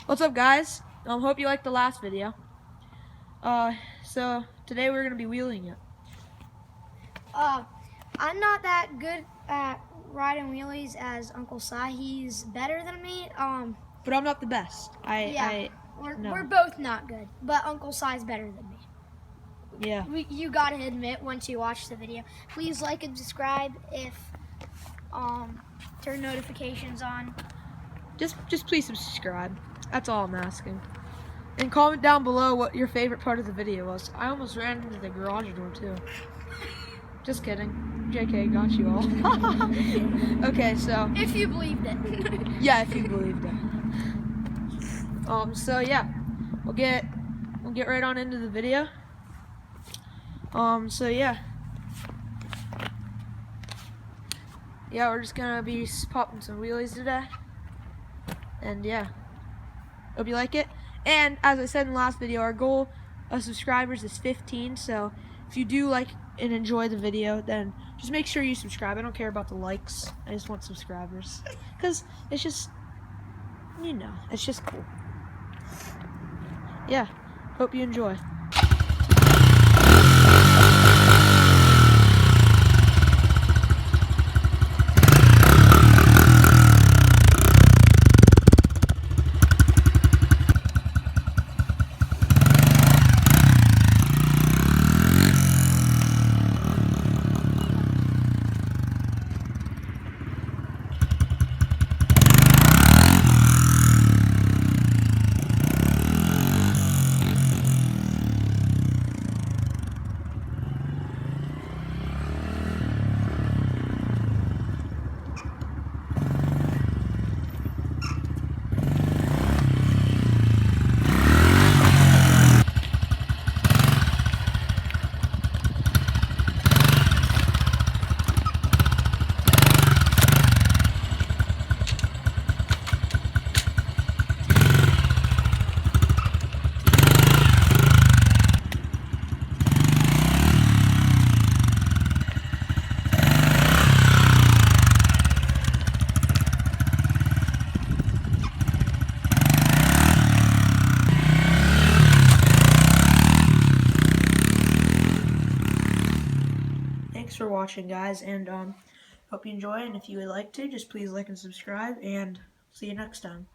What's up, guys? Hope you liked the last video. So today we're gonna be wheeling it. I'm not that good at riding wheelies as Uncle Si. He's better than me. But I'm not the best. We're both not good, but Uncle Si's better than me. Yeah. You gotta admit once you watch the video. Please like and subscribe. Turn notifications on. Just please subscribe. That's all I'm asking. And comment down below what your favorite part of the video was. I almost ran into the garage door too. Just kidding. JK, got you all. Okay, so. If you believed it. Yeah, if you believed it. So yeah, we'll get right on into the video. So yeah. Yeah, we're just gonna be popping some wheelies today. And yeah, hope you like it. And as I said in the last video, our goal of subscribers is 15. So if you do like and enjoy the video, then just make sure you subscribe. I don't care about the likes. I just want subscribers. Because it's just, you know, it's just cool. Yeah, hope you enjoy. Thanks for watching, guys, and hope you enjoy. And if you would like to, just please like and subscribe, and see you next time.